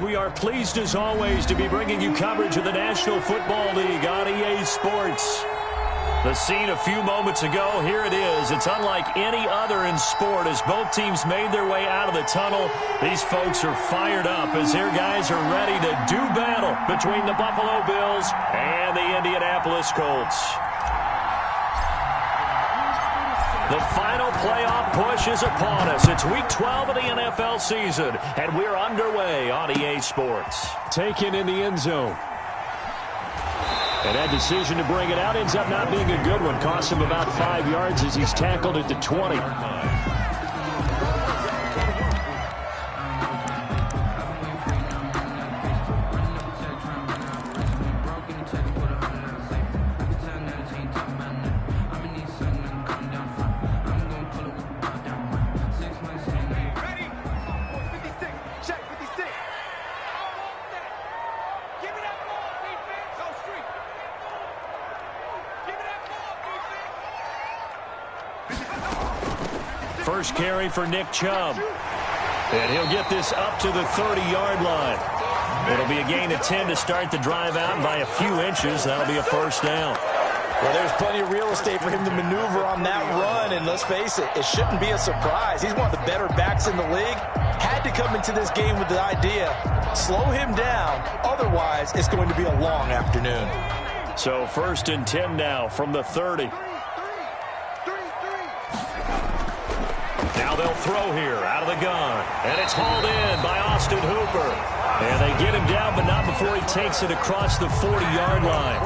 We are pleased as always to be bringing you coverage of the National Football League on EA Sports. The scene a few moments ago, here it is. It's unlike any other in sport as both teams made their way out of the tunnel. These folks are fired up as their guys are ready to do battle between the Buffalo Bills and the Indianapolis Colts. The final playoff push is upon us. It's Week 12 of the NFL season, and we're underway on EA Sports. Taken in the end zone. And that decision to bring it out ends up not being a good one. Cost him about 5 yards as he's tackled at the 20. First carry for Nick Chubb. And he'll get this up to the 30-yard line. It'll be a gain of 10 to start the drive out by a few inches. That'll be a first down. Well, there's plenty of real estate for him to maneuver on that run, and let's face it, it shouldn't be a surprise. He's one of the better backs in the league. Had to come into this game with the idea, slow him down, otherwise it's going to be a long afternoon. So 1st and 10 now from the 30. Now they'll throw here out of the gun. And it's hauled in by Austin Hooper. And they get him down, but not before he takes it across the 40-yard line.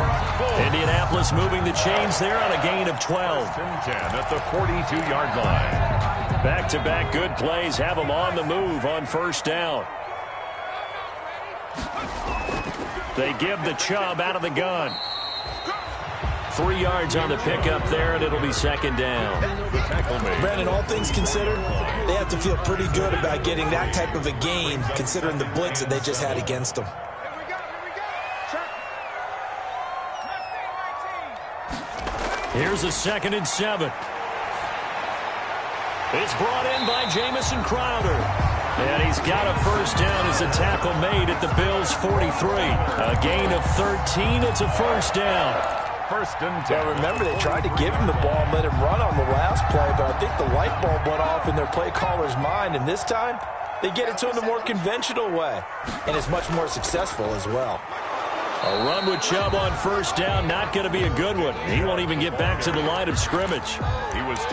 Indianapolis moving the chains there on a gain of 12. 10 at the 42-yard line. Back-to-back good plays have them on the move on first down. They give the Chubb out of the gun. 3 yards on the pickup there, and it'll be second down. Brandon, all things considered, they have to feel pretty good about getting that type of a gain, considering the blitz that they just had against them. Here's a 2nd and 7. It's brought in by Jamison Crowder. And he's got a first down as a tackle made at the Bills' 43. A gain of 13. It's a first down. 1st and 10. Well, remember, they tried to give him the ball and let him run on the last play, but I think the light bulb went off in their play caller's mind, and this time they get it to him the more conventional way, and it's much more successful as well. A run with Chubb on first down, not going to be a good one. He won't even get back to the line of scrimmage.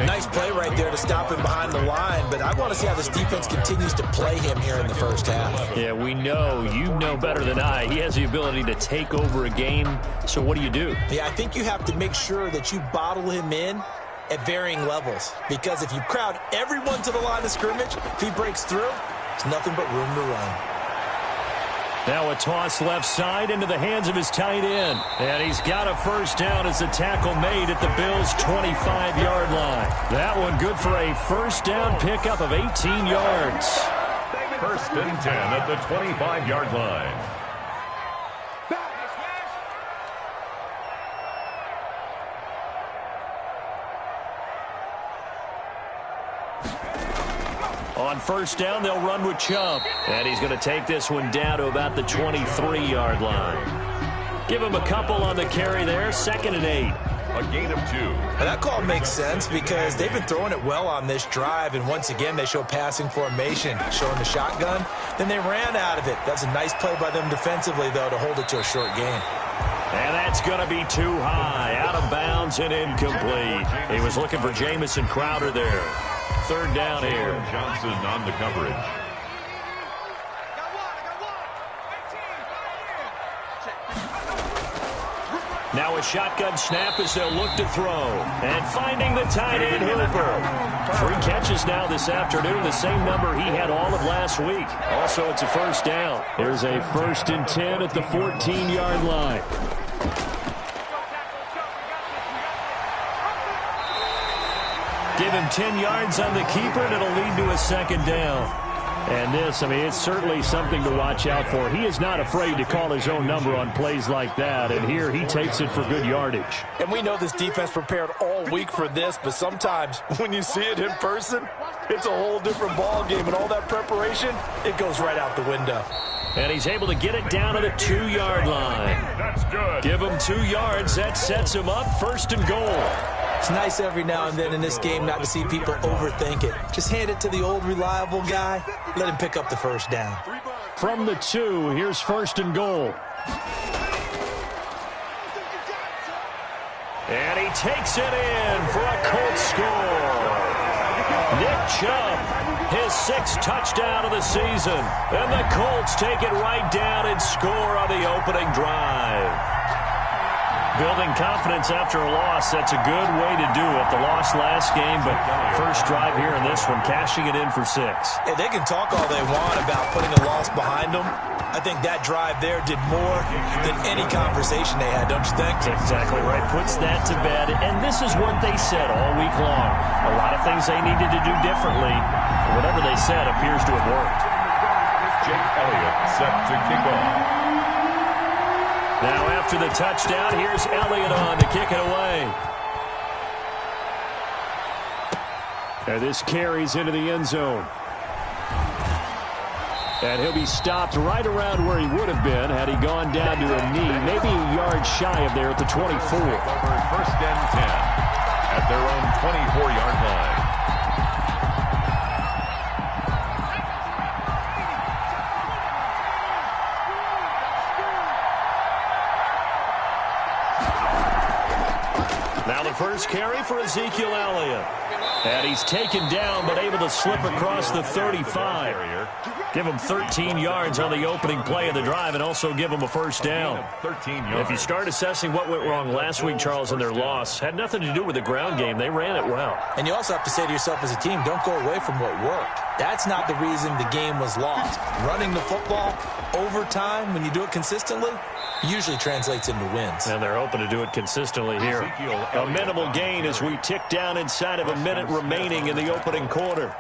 Nice play right there to stop him behind the line, but I want to see how this defense continues to play him here in the first half. Yeah, we know, you know better than I, he has the ability to take over a game, so what do you do? Yeah, I think you have to make sure that you bottle him in at varying levels, because if you crowd everyone to the line of scrimmage, if he breaks through, there's nothing but room to run. Now a toss left side into the hands of his tight end. And he's got a first down as the tackle made at the Bills' 25-yard line. That one good for a first down pickup of 18 yards. 1st and 10 at the 25-yard line. On first down, they'll run with Chubb. And he's going to take this one down to about the 23-yard line. Give him a couple on the carry there. 2nd and 8. A gain of 2. And that call makes sense because they've been throwing it well on this drive, and once again they show passing formation, showing the shotgun. Then they ran out of it. That's a nice play by them defensively, though, to hold it to a short gain. And that's going to be too high, out of bounds and incomplete. He was looking for Jamison Crowder there. 3rd down here. Johnson on the coverage. Now a shotgun snap as they'll look to throw. And finding the tight end, Hooper. 3 catches now this afternoon, the same number he had all of last week. Also, it's a first down. Here's a 1st and 10 at the 14-yard line. Give him 10 yards on the keeper, and it'll lead to a second down. And this, I mean, it's certainly something to watch out for. He is not afraid to call his own number on plays like that, and here he takes it for good yardage. And we know this defense prepared all week for this, but sometimes when you see it in person, it's a whole different ball game, and all that preparation, it goes right out the window. And he's able to get it down to the 2-yard line. That's good. Give him 2 yards. That sets him up 1st and goal. It's nice every now and then in this game not to see people overthink it. Just hand it to the old reliable guy. Let him pick up the first down. From the 2, here's 1st and goal. And he takes it in for a Colts score. Nick Chubb, his 6th touchdown of the season. And the Colts take it right down and score on the opening drive. Building confidence after a loss, that's a good way to do it. The loss last game, but first drive here in this one, cashing it in for 6. Hey, they can talk all they want about putting a loss behind them. I think that drive there did more than any conversation they had, don't you think? That's exactly right. Puts that to bed, and this is what they said all week long. A lot of things they needed to do differently. Whatever they said appears to have worked. Jake Elliott set to kick off. Now after the touchdown, here's Elliott on to kick it away. And this carries into the end zone. And he'll be stopped right around where he would have been had he gone down to a knee, maybe a yard shy of there at the 24. 1st and 10 at their own 24-yard line. Now the first carry for Ezekiel Elliott. And he's taken down but able to slip across the 35. Give him 13 yards on the opening play of the drive and also give him a first down. 13 yards. If you start assessing what went wrong last week, Charles, in their loss, had nothing to do with the ground game. They ran it well. And you also have to say to yourself as a team, don't go away from what worked. That's not the reason the game was lost. Running the football over time, when you do it consistently, usually translates into wins. And they're hoping to do it consistently here. A minimal gain as we tick down inside of a minute remaining in the opening quarter.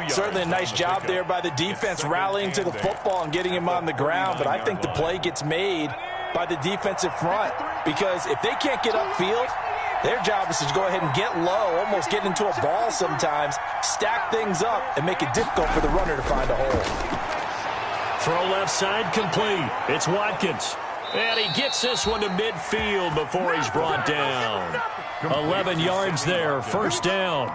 Certainly a nice job there by the defense rallying to the football and getting him on the ground, but I think the play gets made by the defensive front because if they can't get upfield, their job is to go ahead and get low, almost get into a ball sometimes, stack things up, and make it difficult for the runner to find a hole. Throw left side complete. It's Watkins. And he gets this one to midfield before he's brought down. 11 yards there, first down.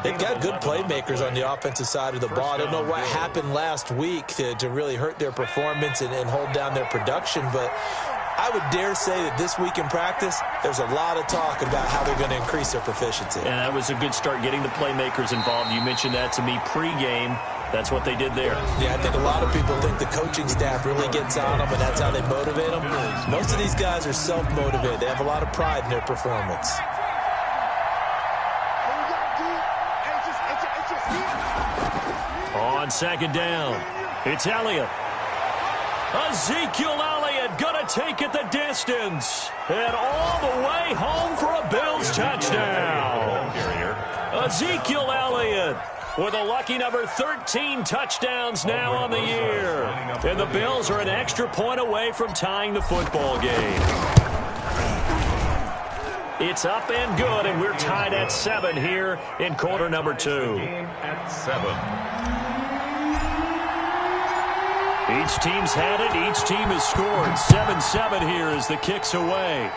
They've got good playmakers on the offensive side of the ball. I don't know what happened last week to really hurt their performance and hold down their production, but I would dare say that this week in practice, there's a lot of talk about how they're going to increase their proficiency. And that was a good start, getting the playmakers involved. You mentioned that to me pregame. That's what they did there. Yeah, I think a lot of people think the coaching staff really gets on them, and that's how they motivate them. Most of these guys are self-motivated. They have a lot of pride in their performance. On second down, it's Elliott. Ezekiel Elliott going to take it the distance. And all the way home for a Bills touchdown. Ezekiel Elliott with a lucky number 13 touchdowns now on the year. And the Bills are an extra point away from tying the football game. It's up and good, and we're tied at 7 here in quarter number 2. At 7. Each team's had it. Each team has scored. 7-7 here as the kick's away.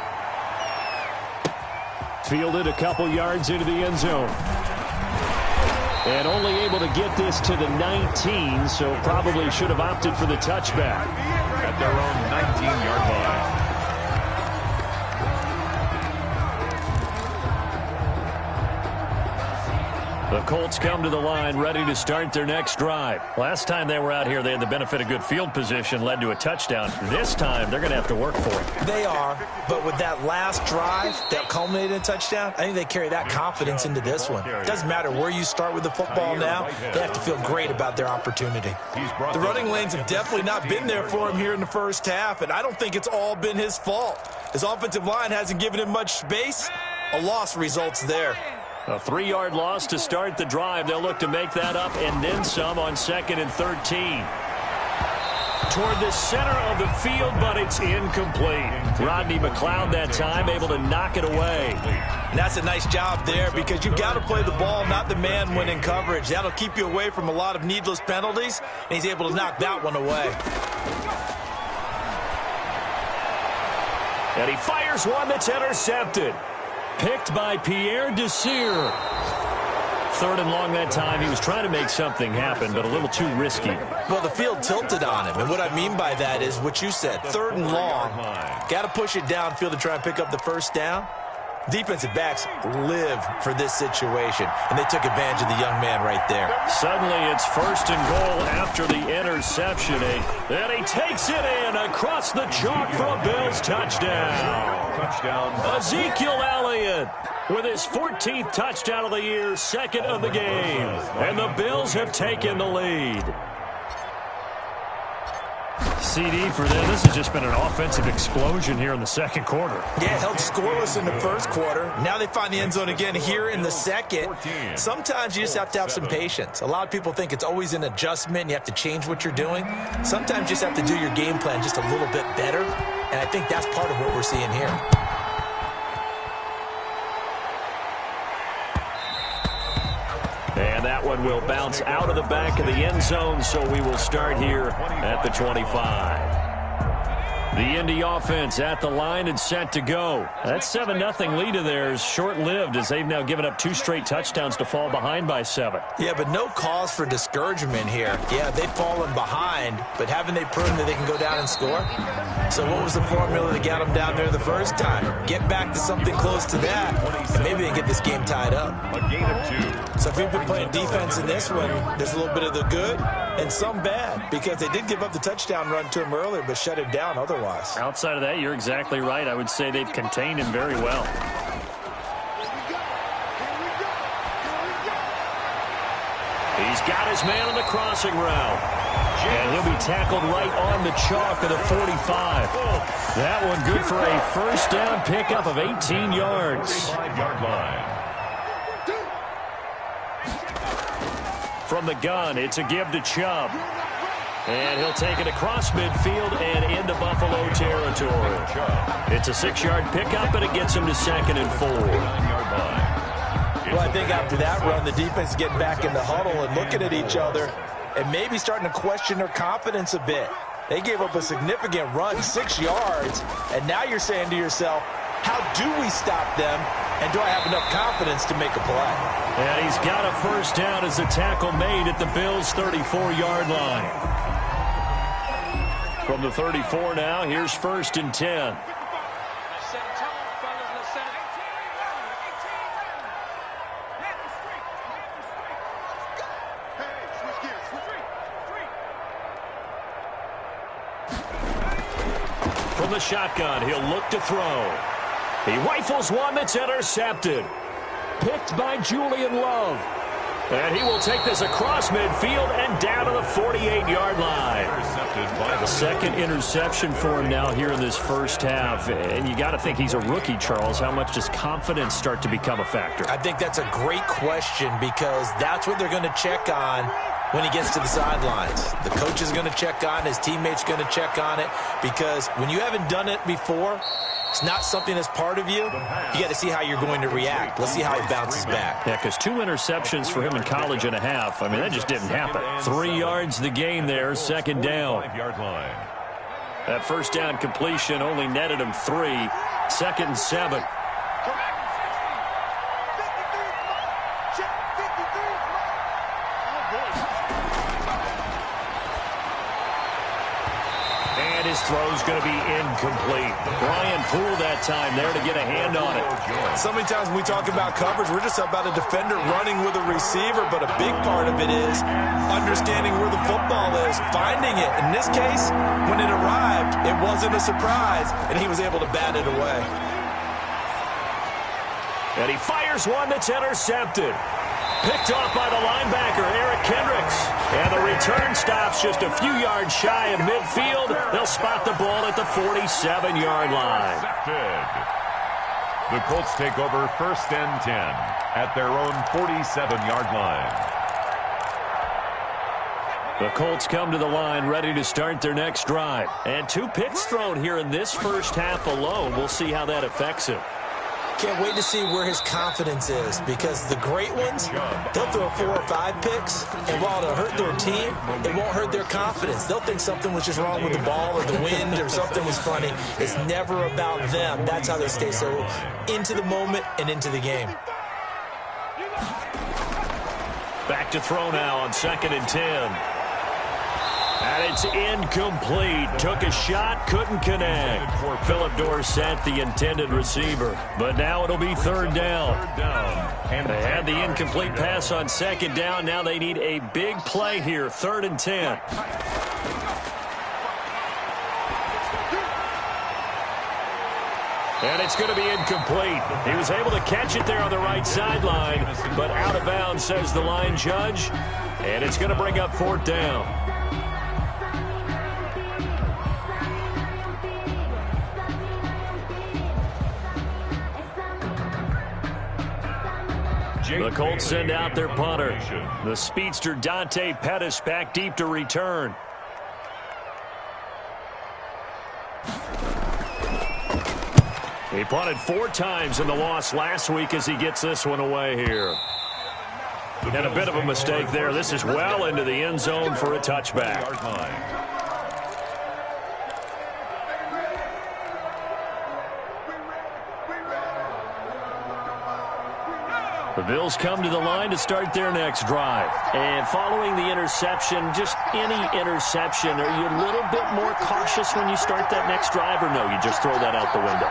Fielded a couple yards into the end zone. And only able to get this to the 19, so probably should have opted for the touchback. At their own 19-yard line. The Colts come to the line ready to start their next drive. Last time they were out here, they had the benefit of good field position, led to a touchdown. This time, they're going to have to work for it. They are, but with that last drive that culminated in a touchdown, I think they carry that confidence into this one. It doesn't matter where you start with the football now. They have to feel great about their opportunity. The running lanes have definitely not been there for him here in the first half, and I don't think it's all been his fault. His offensive line hasn't given him much space. A loss results there. A 3-yard loss to start the drive. They'll look to make that up and then some on 2nd and 13. Toward the center of the field, but it's incomplete. Rodney McLeod that time able to knock it away. And that's a nice job there because you've got to play the ball, not the man when in coverage. That'll keep you away from a lot of needless penalties, and he's able to knock that one away. And he fires one that's intercepted. Picked by Pierre Desir. 3rd and long that time. He was trying to make something happen, but a little too risky. Well, the field tilted on him, and what I mean by that is what you said. 3rd and long. Got to push it downfield to try and pick up the first down. Defensive backs live for this situation, and they took advantage of the young man right there. Suddenly it's 1st and goal after the interception. And he takes it in across the chalk for a Bills touchdown. Ezekiel Elliott with his 14th touchdown of the year, 2nd of the game. And the Bills have taken the lead. CD for them. This has just been an offensive explosion here in the 2nd quarter. Yeah, held scoreless in the 1st quarter. Now they find the end zone again here in the 2nd. Sometimes you just have to have some patience. A lot of people think it's always an adjustment. You have to change what you're doing. Sometimes you just have to do your game plan just a little bit better. And I think that's part of what we're seeing here. And that one will bounce out of the back of the end zone, so we will start here at the 25. The Indy offense at the line and set to go. That 7-0 lead of theirs short-lived as they've now given up 2 straight touchdowns to fall behind by 7. Yeah, but no cause for discouragement here. Yeah, they've fallen behind, but haven't they proven that they can go down and score? So what was the formula that got them down there the first time? Get back to something close to that, and maybe they can get this game tied up. A gain of 2. So if you've been playing defense in this one, there's a little bit of the good and some bad, because they did give up the touchdown run to him earlier, but shut it down otherwise. Outside of that, you're exactly right. I would say they've contained him very well. He's got his man on the crossing route. And he'll be tackled right on the chalk of the 45. That one good for a first down pickup of 18 yards. 5-yard line. From the gun, it's a give to Chubb. And he'll take it across midfield and into Buffalo territory. It's a 6-yard pickup, and it gets him to 2nd and 4. Well, I think after that run, the defense is getting back in the huddle and looking at each other and maybe starting to question their confidence a bit. They gave up a significant run, 6 yards, and now you're saying to yourself, how do we stop them, and do I have enough confidence to make a play? And he's got a first down as a tackle made at the Bills' 34-yard line. From the 34 now, here's 1st and 10. From the shotgun, he'll look to throw. He rifles one that's intercepted. Picked by Julian Love. And he will take this across midfield and down to the 48-yard line. The 2nd interception for him now here in this first half. And you got to think he's a rookie, Charles. How much does confidence start to become a factor? I think that's a great question because that's what they're going to check on when he gets to the sidelines. The coach is going to check on it. His teammate's going to check on it because when you haven't done it before, it's not something that's part of you. You got to see how you're going to react. Let's see how he bounces back. Yeah, because 2 interceptions for him in college and a half. I mean, that just didn't happen. 3 yards the gain there, 2nd down. 5-yard line. That first down completion only netted him 3. 2nd and 7. His throw's going to be incomplete. Brian Poole that time there to get a hand on it. So many times when we talk about coverage, we're just about a defender running with a receiver, but a big part of it is understanding where the football is, finding it. In this case, when it arrived, it wasn't a surprise, and he was able to bat it away. And he fires one that's intercepted. Picked off by the linebacker, Eric Kendricks. And the return stops just a few yards shy of midfield. They'll spot the ball at the 47-yard line. The Colts take over 1st and 10 at their own 47-yard line. The Colts come to the line ready to start their next drive. And 2 picks thrown here in this first half alone. We'll see how that affects him. Can't wait to see where his confidence is, because the great ones, they'll throw 4 or 5 picks, and while it'll hurt their team, it won't hurt their confidence. They'll think something was just wrong with the ball or the wind or something was funny. It's never about them. That's how they stay so into the moment and into the game. Back to throw now on 2nd and 10. And it's incomplete. Took a shot, couldn't connect. Philip Dorsett, the intended receiver. But now it'll be 3rd down. They had the incomplete pass on 2nd down. Now they need a big play here, 3rd and 10. And it's going to be incomplete. He was able to catch it there on the right sideline, but out of bounds, says the line judge. And it's going to bring up 4th down. The Colts send out their punter. The speedster Dante Pettis back deep to return. He punted 4 times in the loss last week as he gets this one away here. And a bit of a mistake there. This is well into the end zone for a touchback. The Bills come to the line to start their next drive. And following the interception, just any interception, are you a little bit more cautious when you start that next drive, or no, you just throw that out the window?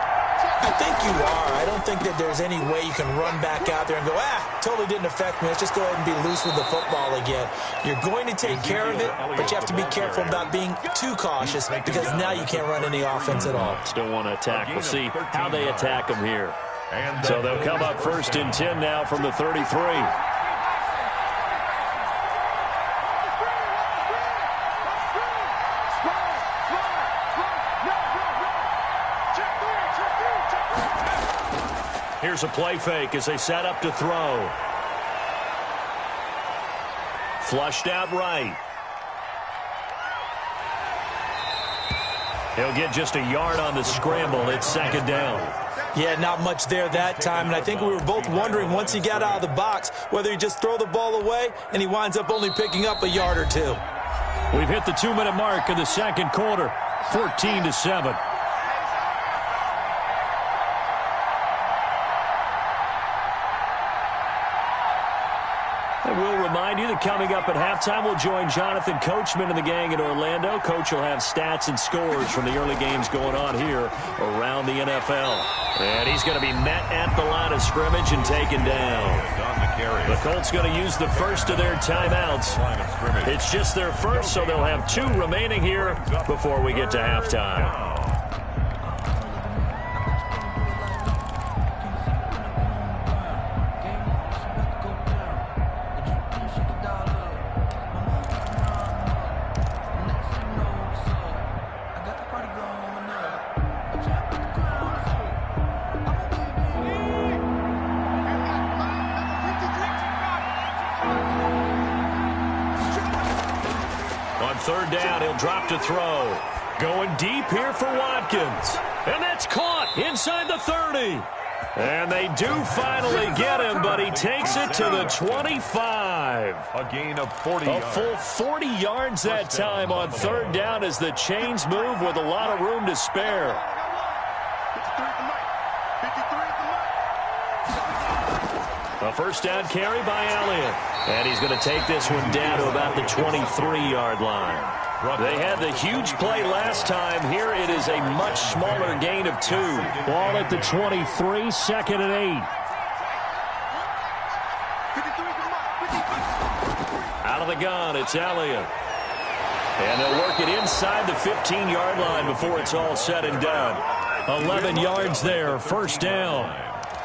I think you are. I don't think that there's any way you can run back out there and go, totally didn't affect me. Let's just go ahead and be loose with the football again. You're going to take care of it, but you have to be careful about being too cautious, because now you can't run any offense at all. Still want to attack. We'll see how they attack them here. So they'll come up 1st and 10 now from the 33. Here's a play fake as they set up to throw. Flushed out right. He'll get just a yard on the scramble. It's 2nd down. Yeah, not much there that time, and I think we were both wondering once he got out of the box whether he just throw the ball away, and he winds up only picking up a yard or 2. We've hit the 2-minute mark in the 2nd quarter, 14-7. And we'll remind you that coming up at halftime, we'll join Jonathan Coachman and the gang in Orlando. Coach will have stats and scores from the early games going on here around the NFL. And he's going to be met at the line of scrimmage and taken down. The Colts going to use the first of their timeouts. It's just their first, so they'll have 2 remaining here before we get to halftime. On 3rd down, he'll drop to throw. Going deep here for Watkins. And that's caught inside the 30. And they do finally get him, but he takes it to the 25. A gain of 40 yards. A full 40 yards that time on 3rd down as the chains move with a lot of room to spare. A 1st down carry by Elliott. And he's going to take this one down to about the 23-yard line. They had the huge play last time. Here it is a much smaller gain of 2. Ball at the 23, 2nd and 8. Out of the gun, it's Elliott. And they'll work it inside the 15-yard line before it's all said and done. 11 yards there, 1st down.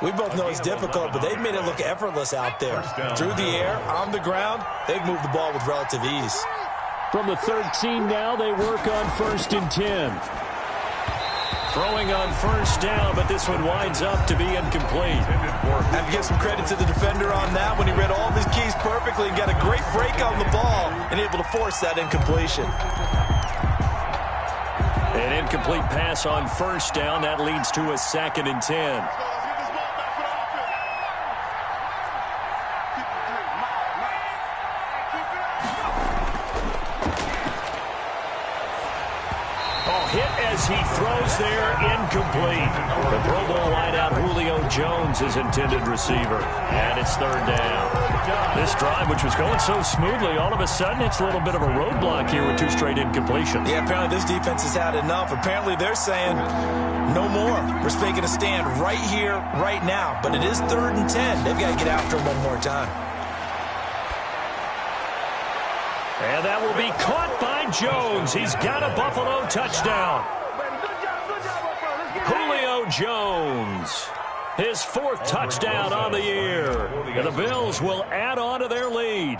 We both know it's difficult, but they've made it look effortless out there. Through the air, on the ground, they've moved the ball with relative ease. From the 13 now, they work on 1st and 10. Throwing on 1st down, but this one winds up to be incomplete. I have to give some credit to the defender on that when he read all of his keys perfectly and got a great break on the ball and able to force that incompletion. An incomplete pass on 1st down. That leads to a 2nd and 10. as he throws there, incomplete. The Pro Bowl wideout Julio Jones is intended receiver, and it's third down. This drive, which was going so smoothly, all of a sudden it's a little bit of a roadblock here with 2 straight incompletions. Yeah, apparently this defense has had enough. Apparently they're saying no more. We're making a stand right here, right now. But it is 3rd and 10. They've got to get after him one more time. And that will be caught by Jones. He's got a Buffalo touchdown. Julio Jones, his 4th touchdown on the year. And the Bills will add on to their lead.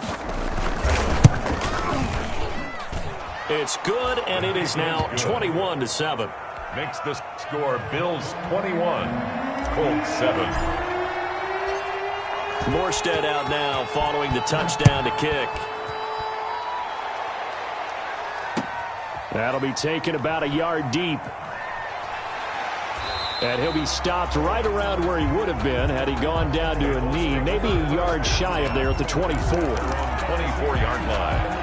It's good, and it is now 21-7. Makes the score Bills 21, Colts 7. Morstead out now following the touchdown to kick. That'll be taken about a yard deep. And he'll be stopped right around where he would have been had he gone down to a knee, maybe a yard shy of there at the 24. 24-yard line.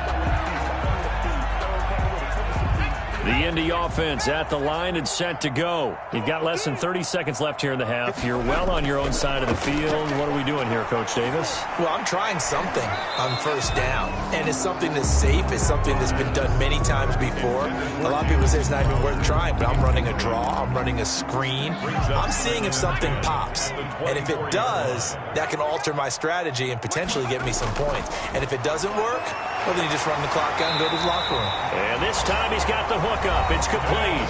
The Indy offense at the line and set to go. You've got less than 30 seconds left here in the half. You're well on your own side of the field. What are we doing here, Coach Davis? Well, I'm trying something on first down, and it's something that's safe. It's something that's been done many times before. A lot of people say it's not even worth trying, but I'm running a draw. I'm running a screen. I'm seeing if something pops, and if it does, that can alter my strategy and potentially get me some points. And if it doesn't work, well, then you just run the clock out and go to the locker room. And this time he's got the hook up. It's complete.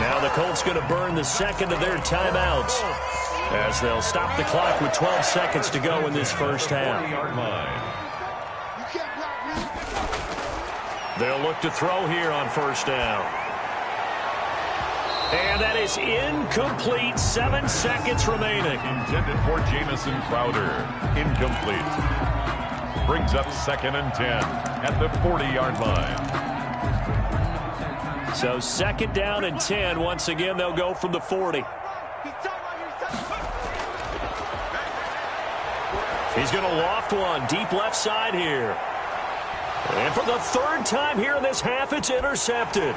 Now the Colts going to burn the second of their timeouts as they'll stop the clock with 12 seconds to go in this first half. They'll look to throw here on first down. And that is incomplete. 7 seconds remaining. Intended for Jamison Crowder. Incomplete. Brings up 2nd and 10 at the 40-yard line. So 2nd down and 10. Once again, they'll go from the 40. He's going to loft one deep left side here. And for the 3rd time here in this half, it's intercepted.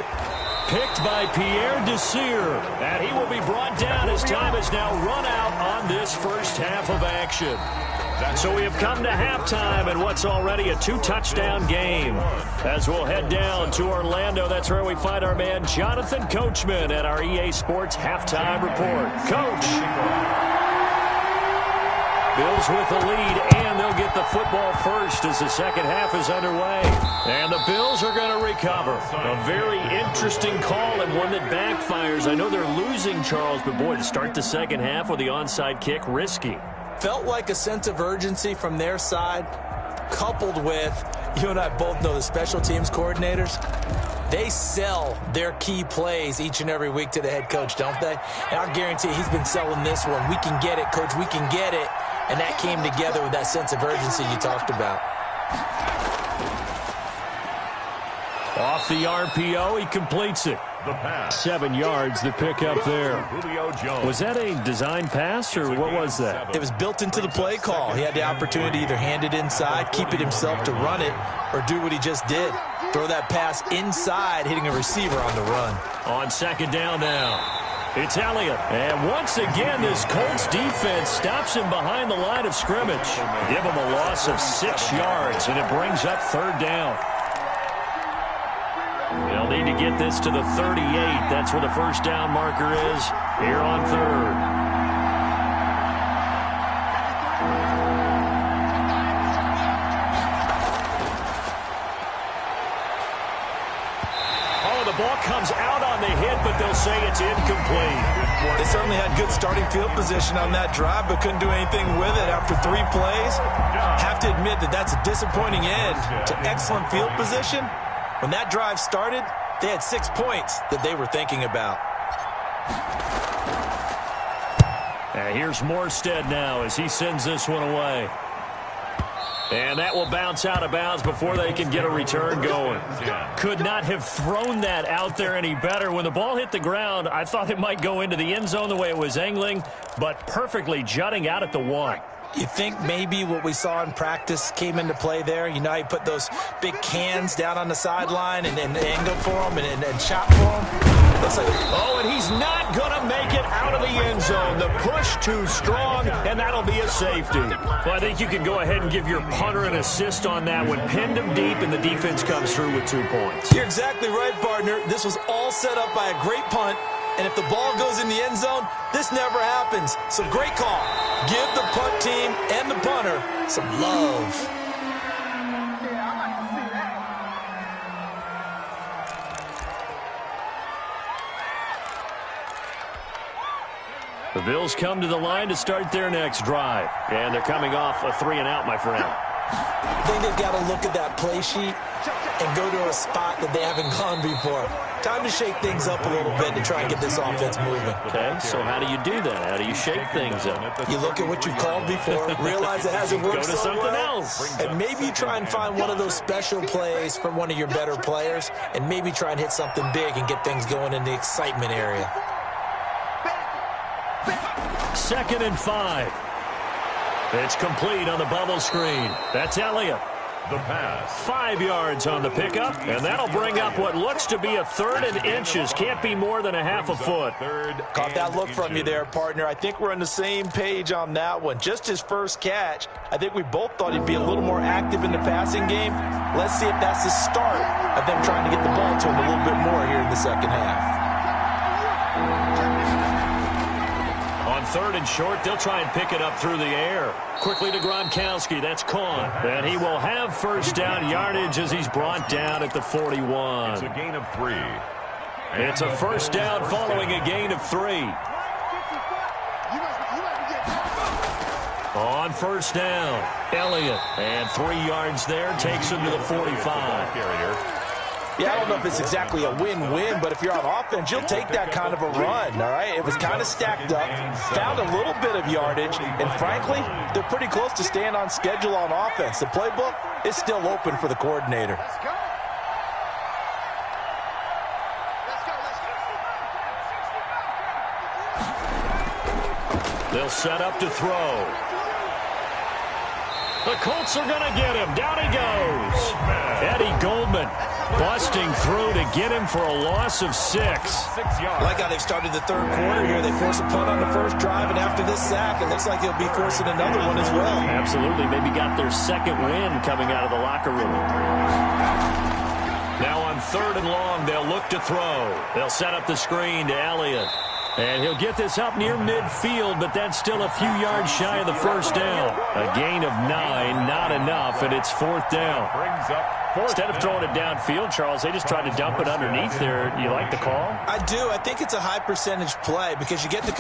Picked by Pierre Desir. And he will be brought down as time has now run out on this first half of action. So we have come to halftime in what's already a 2-touchdown game. As we'll head down to Orlando, that's where we find our man Jonathan Coachman at our EA Sports Halftime Report. Coach. Bills with the lead, and they'll get the football first as the second half is underway. And the Bills are going to recover. A very interesting call and one that backfires. I know they're losing, Charles, but boy, to start the second half with the onside kick, risky. Felt like a sense of urgency from their side, coupled with, you and I both know the special teams coordinators. They sell their key plays each and every week to the head coach, don't they? And I guarantee he's been selling this one. We can get it, coach. We can get it. And that came together with that sense of urgency you talked about. Off the RPO, he completes it. 7 yards, the pickup there. Was that a design pass, or what was that? It was built into the play call. He had the opportunity to either hand it inside, keep it himself to run it, or do what he just did. Throw that pass inside, hitting a receiver on the run. On 2nd down now, it's Elliott. And once again, this Colts defense stops him behind the line of scrimmage. Give him a loss of 6 yards, and it brings up 3rd down. They'll need to get this to the 38. That's where the first down marker is here on 3rd. Oh, the ball comes out on the hit, but they'll say it's incomplete. They certainly had good starting field position on that drive, but couldn't do anything with it after 3 plays. Have to admit that that's a disappointing end to excellent field position. When that drive started, they had 6 points that they were thinking about. And here's Morstead now as he sends this one away. And that will bounce out of bounds before they can get a return going. Could not have thrown that out there any better. When the ball hit the ground, I thought it might go into the end zone the way it was angling, but perfectly jutting out at the 1. You think maybe what we saw in practice came into play there? You know, you put those big cans down on the sideline and angle for them and shot for them. Looks like... Oh, and he's not going to make it out of the end zone. The push too strong, and that'll be a safety. Well, I think you can go ahead and give your punter an assist on that one. Pinned him deep, and the defense comes through with 2 points. You're exactly right, partner. This was all set up by a great punt, and if the ball goes in the end zone, this never happens. So great call. Give the punt team and the punter some love. The Bills come to the line to start their next drive. And they're coming off a 3-and-out, my friend. I think they've got to look at that play sheet and go to a spot that they haven't gone before. Time to shake things up a little bit to try and get this offense moving. Okay, so how do you do that? How do you shake things up? You look at what you called before, realize it hasn't worked Go to something else. And maybe you try and find one of those special plays from one of your better players, and maybe try and hit something big and get things going in the excitement area. 2nd and 5. It's complete on the bubble screen. That's Elliott. The pass. 5 yards on the pickup, and that'll bring up what looks to be a 3rd and inches. Can't be more than a half a foot. Caught that look from you there, partner. I think we're on the same page on that one. Just his first catch. I think we both thought he'd be a little more active in the passing game. Let's see if that's the start of them trying to get the ball to him a little bit more here in the second half. On 3rd and short, they'll try and pick it up through the air. Quickly to Gronkowski. That's Kahn. And he will have first down yardage as he's brought down at the 41. It's a gain of 3. It's a first down following a gain of 3. On first down, Elliott. And 3 yards there takes him to the 45. Yeah, I don't know if it's exactly a win-win, but if you're on offense, you'll take that kind of a run, all right? It was kind of stacked up, found a little bit of yardage, and frankly, they're pretty close to staying on schedule on offense. The playbook is still open for the coordinator. They'll set up to throw. The Colts are going to get him. Down he goes. Eddie Goldman busting through to get him for a loss of 6. Like how they've started the third quarter here. They force a punt on the first drive, and after this sack, it looks like they'll be forcing another one as well. Absolutely. Maybe got their second win coming out of the locker room. Now on 3rd and long, they'll look to throw. They'll set up the screen to Elliott. And he'll get this up near midfield, but that's still a few yards shy of the first down. A gain of 9, not enough, and it's 4th down. Instead of throwing it downfield, Charles, they just tried to dump it underneath there. You like the call? I do. I think it's a high percentage play because you get the...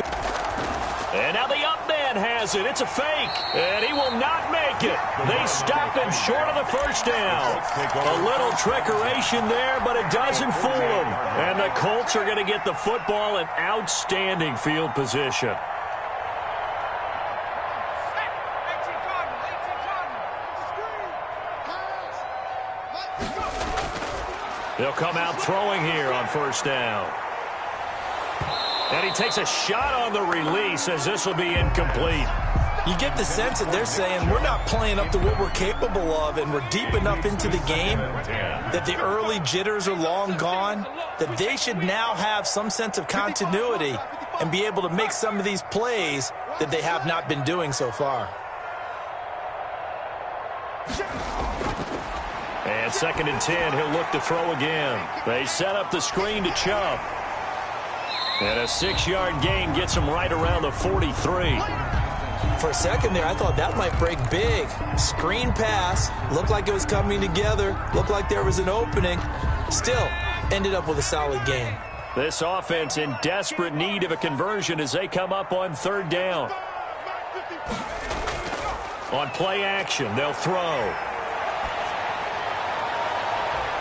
And now the up man has it. It's a fake, and he will not make it. They stop him short of the first down. A little trickeration there, but it doesn't fool him. And the Colts are going to get the football in outstanding field position. They'll come out throwing here on first down. And he takes a shot on the release as this will be incomplete. You get the sense that they're saying we're not playing up to what we're capable of, and we're deep enough into the game that the early jitters are long gone, that they should now have some sense of continuity and be able to make some of these plays that they have not been doing so far. And 2nd and 10, he'll look to throw again. They set up the screen to Chubb. And a 6-yard gain gets him right around the 43. For a second there, I thought that might break big. Screen pass, looked like it was coming together, looked like there was an opening. Still, ended up with a solid game. This offense in desperate need of a conversion as they come up on 3rd down. On play action, they'll throw.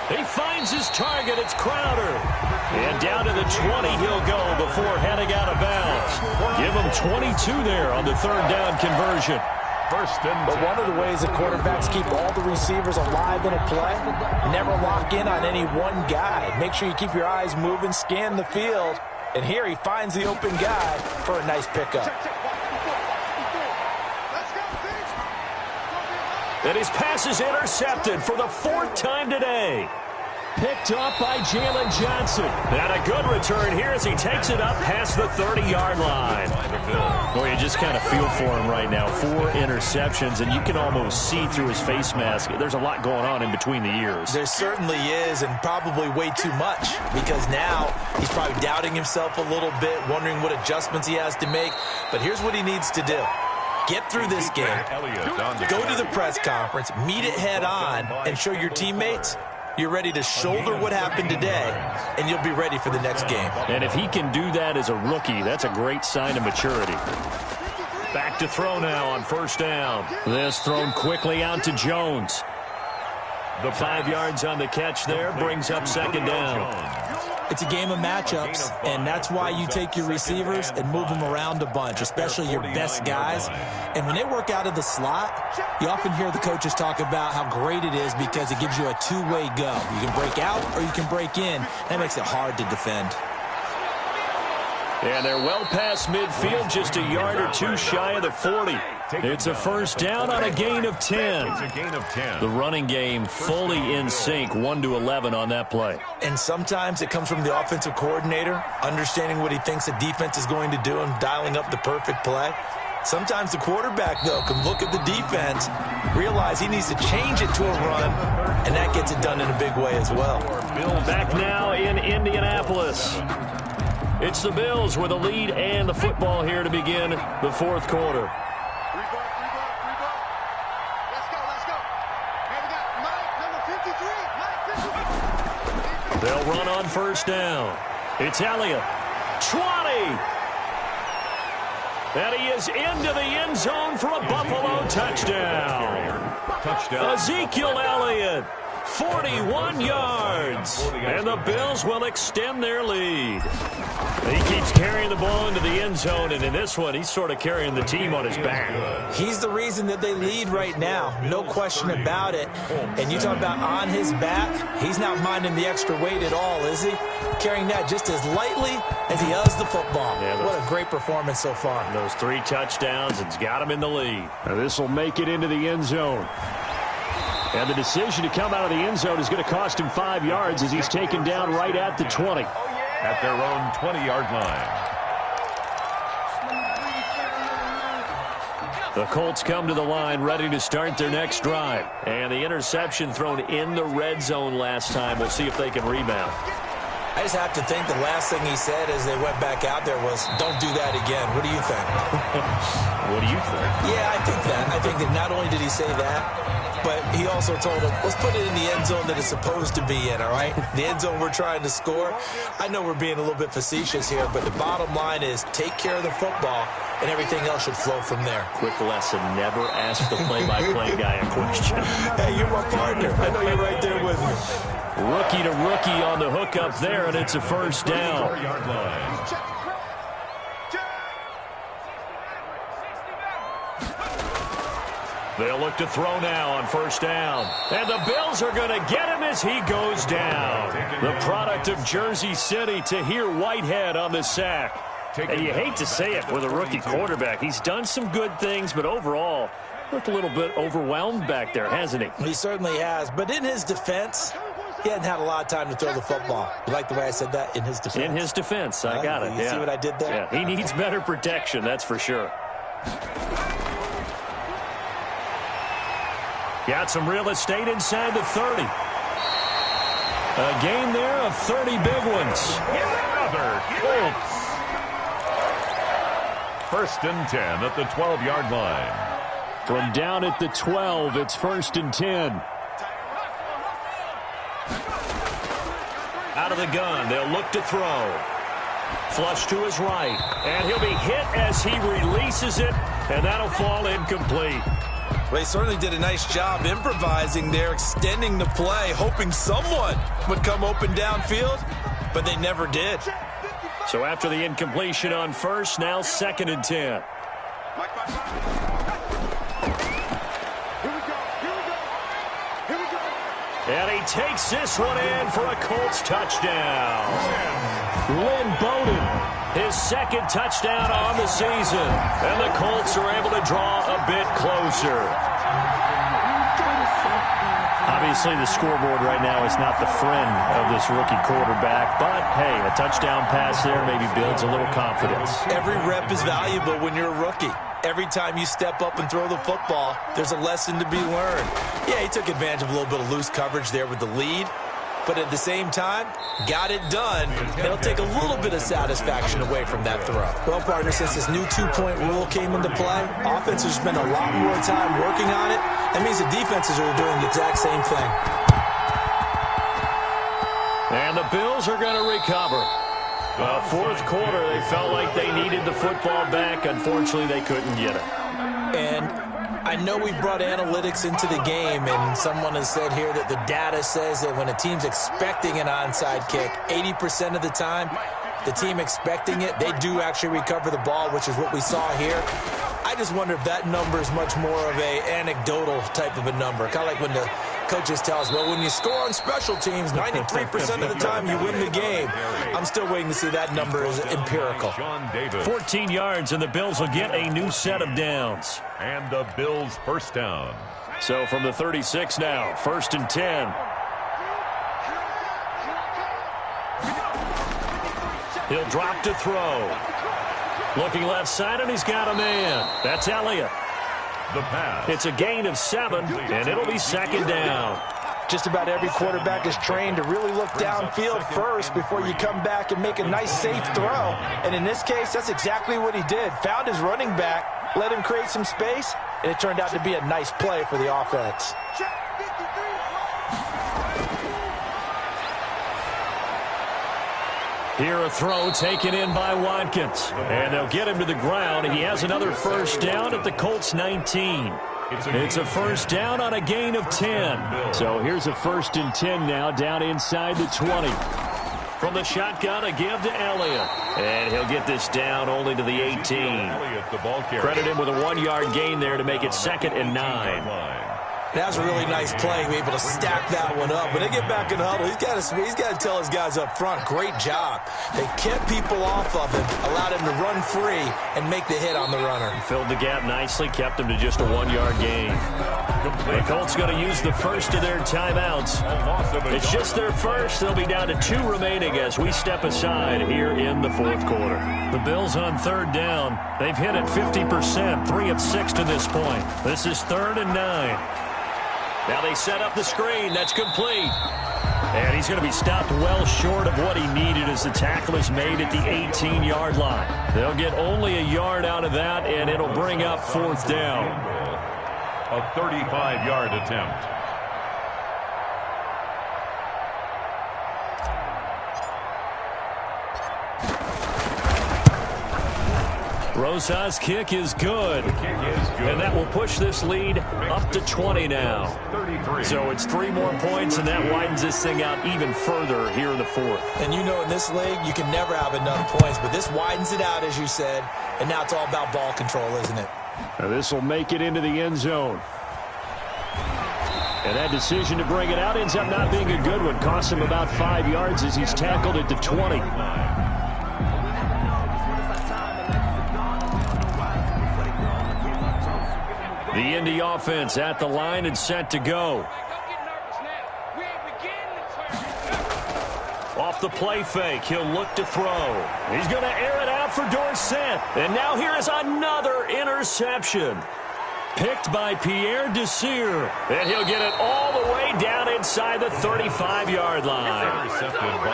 He finds his target. It's Crowder. And down to the 20 he'll go before heading out of bounds. Give him 22 there on the 3rd down conversion. But one of the ways that quarterbacks keep all the receivers alive in a play, never lock in on any one guy. Make sure you keep your eyes moving, scan the field. And here he finds the open guy for a nice pickup. And his pass is intercepted for the 4th time today. picked off by Jalen Johnson. And a good return here as he takes it up past the 30-yard line. Boy, you just kind of feel for him right now. 4 interceptions, and you can almost see through his face mask. There's a lot going on in between the ears. There certainly is, and probably way too much, because now he's probably doubting himself a little bit, wondering what adjustments he has to make. But here's what he needs to do. Get through this game, go to the press conference, meet it head on, and show your teammates you're ready to shoulder what happened today, and you'll be ready for the next game. And if he can do that as a rookie, that's a great sign of maturity. Back to throw now on first down. This thrown quickly out to Jones. The 5 yards on the catch there brings up second down. It's a game of matchups, and that's why you take your receivers and move them around a bunch, especially your best guys. And when they work out of the slot, you often hear the coaches talk about how great it is because it gives you a two-way go. You can break out or you can break in. That makes it hard to defend. And they're well past midfield, just a yard or two shy of the 40. It's a first down on a gain of 10. The running game fully in sync, 1-11 on that play. And sometimes it comes from the offensive coordinator, understanding what he thinks the defense is going to do and dialing up the perfect play. Sometimes the quarterback, though, can look at the defense, realize he needs to change it to a run, and that gets it done in a big way as well. Back now in Indianapolis. It's the Bills with a lead and the football here to begin the fourth quarter. They'll run on first down. It's Elliott. 20. And he is into the end zone for a Buffalo touchdown. Ezekiel Elliott, 41 yards. And the Bills will extend their lead. He keeps carrying the ball into the end zone, and in this one, he's sort of carrying the team on his back. He's the reason that they lead right now, no question about it. And you talk about on his back, he's not minding the extra weight at all, is he? Carrying that just as lightly as he does the football. Yeah, what a great performance so far. Those 3 touchdowns, it's got him in the lead. Now this will make it into the end zone. And the decision to come out of the end zone is going to cost him 5 yards as he's taken down right at the 20. At their own 20-yard line. The Colts come to the line ready to start their next drive. And the interception thrown in the red zone last time. We'll see if they can rebound. I just have to think the last thing he said as they went back out there was, don't do that again. What do you think? What do you think? Yeah, I think that. I think that not only did he say that, but he also told him, let's put it in the end zone that it's supposed to be in, all right? The end zone we're trying to score. I know we're being a little bit facetious here, but the bottom line is take care of the football, and everything else should flow from there. Quick lesson, never ask the play-by-play guy a question. Hey, you're my partner. I know you're right there with me. Rookie to rookie on the hook up there, and it's a first down. They'll look to throw now on first down. And the Bills are going to get him as he goes down. The product of Jersey City, Tahir Whitehead on the sack. And you hate to say it with a rookie quarterback. He's done some good things, but overall, looked a little bit overwhelmed back there, hasn't he? He certainly has. But in his defense, he hadn't had a lot of time to throw the football. You like the way I said that? In his defense? In his defense. I got it. You see what I did there? Yeah, he needs better protection, that's for sure. Got some real estate inside the 30. A gain there of 30 big ones. Another Colts. First and 10 at the 12-yard line. From down at the 12, it's first and 10. Out of the gun, they'll look to throw. Flush to his right, and he'll be hit as he releases it, and that'll fall incomplete. Well, he certainly did a nice job improvising there, extending the play, hoping someone would come open downfield, but they never did. So after the incompletion on first, now second and 10. And he takes this one in for a Colts touchdown. Lynn Bowden, his second touchdown on the season. And the Colts are able to draw a bit closer. Obviously, the scoreboard right now is not the friend of this rookie quarterback, but, hey, a touchdown pass there maybe builds a little confidence. Every rep is valuable when you're a rookie. Every time you step up and throw the football, there's a lesson to be learned. Yeah, he took advantage of a little bit of loose coverage there with the lead, but at the same time, got it done. It'll take a little bit of satisfaction away from that throw. Well, partner, since this new two-point rule came into play, offenses spend a lot more time working on it. That means the defenses are doing the exact same thing. And the Bills are going to recover. Fourth quarter, they felt like they needed the football back. Unfortunately, they couldn't get it. And I know we brought analytics into the game, and someone has said here that the data says that when a team's expecting an onside kick, 80% of the time, the team expecting it, they do actually recover the ball, which is what we saw here. I just wonder if that number is much more of a anecdotal type of a number. Kind of like when the coaches tell us, well, when you score on special teams, 93% of the time you win the game. I'm still waiting to see that number is empirical. 14 yards, and the Bills will get a new set of downs. And the Bills first down. So from the 36 now, 1st and 10. He'll drop to throw. Looking left side, and he's got a man. That's Elliott. The pass. It's a gain of 7, and it'll be 2nd down. Just about every quarterback is trained to really look downfield first before you come back and make a nice, safe throw. And in this case, that's exactly what he did. Found his running back, let him create some space, and it turned out to be a nice play for the offense. Here a throw taken in by Watkins. And they'll get him to the ground. He has another first down at the Colts 19. It's a first down on a gain of 10. So here's a 1st and 10 now down inside the 20. From the shotgun, a give to Elliott. And he'll get this down only to the 18. Credit him with a 1-yard gain there to make it 2nd and 9. That was a really nice play, able to stack that one up. When they get back in the huddle, he's got to tell his guys up front, great job. They kept people off of him, allowed him to run free and make the hit on the runner. Filled the gap nicely, kept him to just a 1-yard gain. The Colts going to use the first of their timeouts. It's just their first. They'll be down to 2 remaining as we step aside here in the 4th quarter. The Bills on 3rd down. They've hit it 50%, 3 of 6 to this point. This is 3rd and 9. Now they set up the screen. That's complete. And he's going to be stopped well short of what he needed as the tackle is made at the 18-yard line. They'll get only a yard out of that, and it'll bring up 4th down. A 35-yard attempt. Rosa's kick is good. And that will push this lead up to 20 now. So it's 3 more points, and that widens this thing out even further here in the 4th. And you know in this league, you can never have enough points, but this widens it out, as you said, and now it's all about ball control, isn't it? Now this will make it into the end zone. And that decision to bring it out ends up not being a good one. Costs him about 5 yards as he's tackled at the 20. The Indy offense at the line and set to go. Off the play fake, he'll look to throw. He's going to air it out for Dorsett. And now here is another interception. Picked by Pierre Desir. And he'll get it all the way down inside the 35-yard line.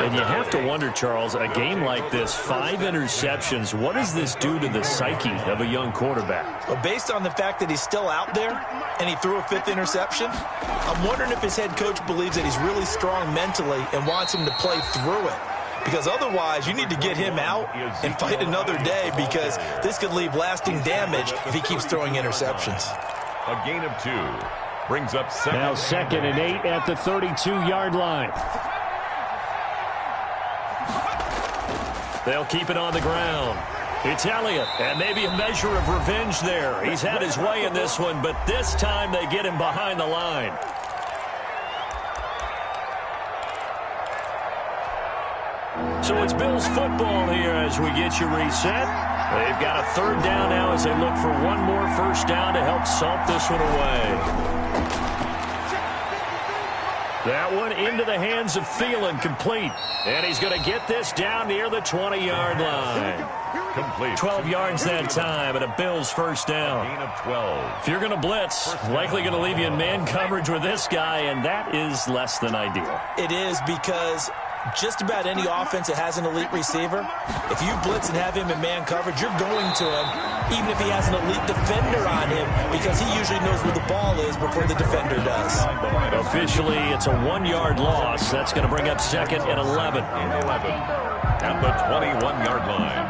And you have to wonder, Charles, a game like this, 5 interceptions, what does this do to the psyche of a young quarterback? Well, based on the fact that he's still out there and he threw a 5th interception, I'm wondering if his head coach believes that he's really strong mentally and wants him to play through it. Because otherwise, you need to get him out and fight another day, because this could leave lasting damage if he keeps throwing interceptions. A gain of 2 brings up 2nd. Now 2nd and 8 at the 32-yard line. They'll keep it on the ground. It's Elliott, and maybe a measure of revenge there. He's had his way in this one, but this time they get him behind the line. So it's Bills football here as we get you reset. They've got a 3rd down now as they look for one more first down to help salt this one away. That one into the hands of Thielen, complete. And he's going to get this down near the 20-yard line. Complete. 12 yards that time, and a Bills first down. Gain of 12. If you're going to blitz, likely going to leave you in man coverage with this guy, and that is less than ideal. It is, because just about any offense that has an elite receiver, if you blitz and have him in man coverage, you're going to him, even if he has an elite defender on him, because he usually knows where the ball is before the defender does. Officially, it's a 1-yard loss. That's going to bring up second and 11. At the 21-yard line.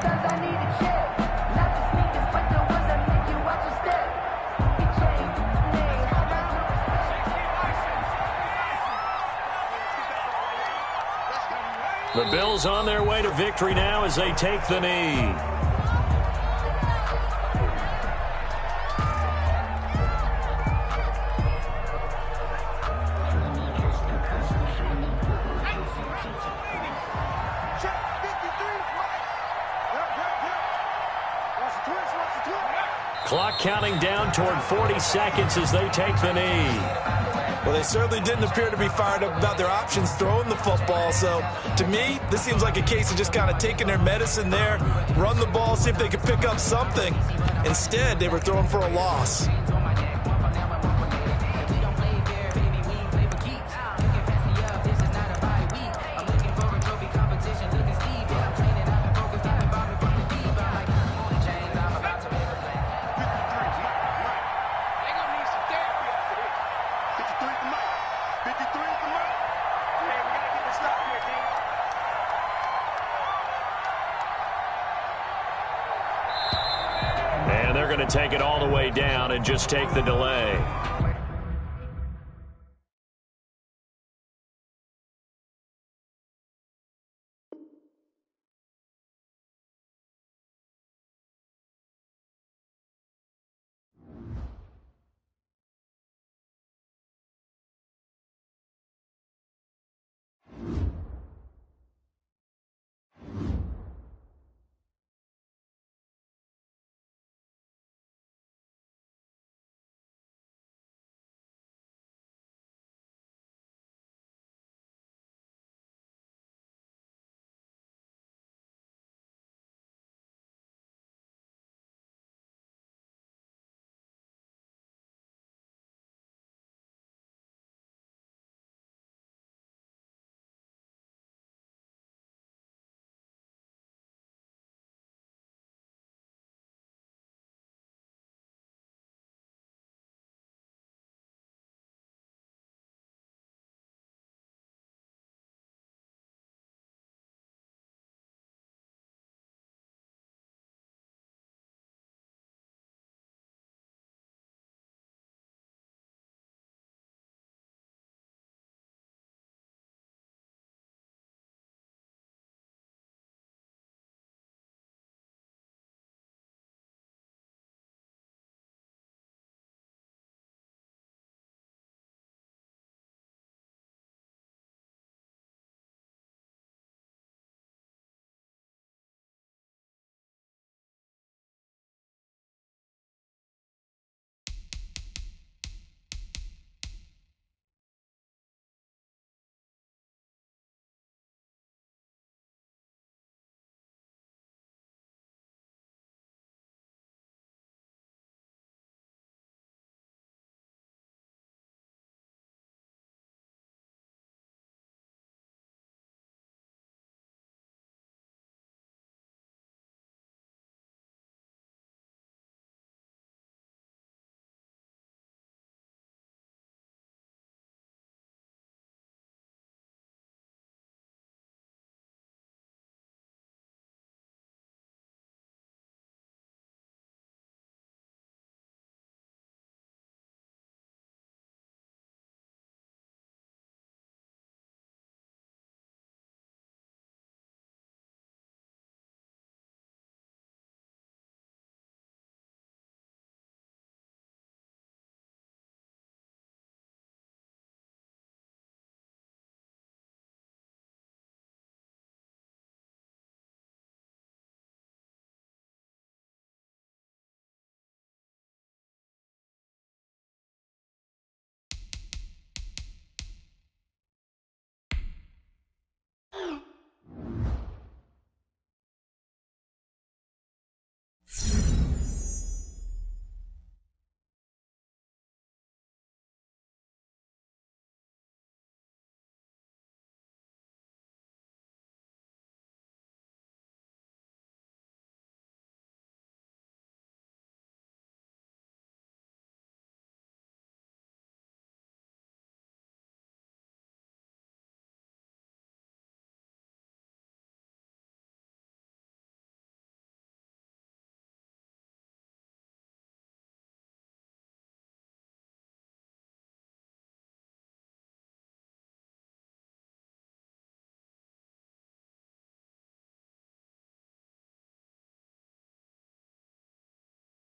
The Bills on their way to victory now as they take the knee. Clock counting down toward 40 seconds as they take the knee. Well, they certainly didn't appear to be fired up about their options throwing the football. So, to me, this seems like a case of just kind of taking their medicine there, run the ball, see if they could pick up something. Instead, they were throwing for a loss. And they're going to take it all the way down and just take the delay.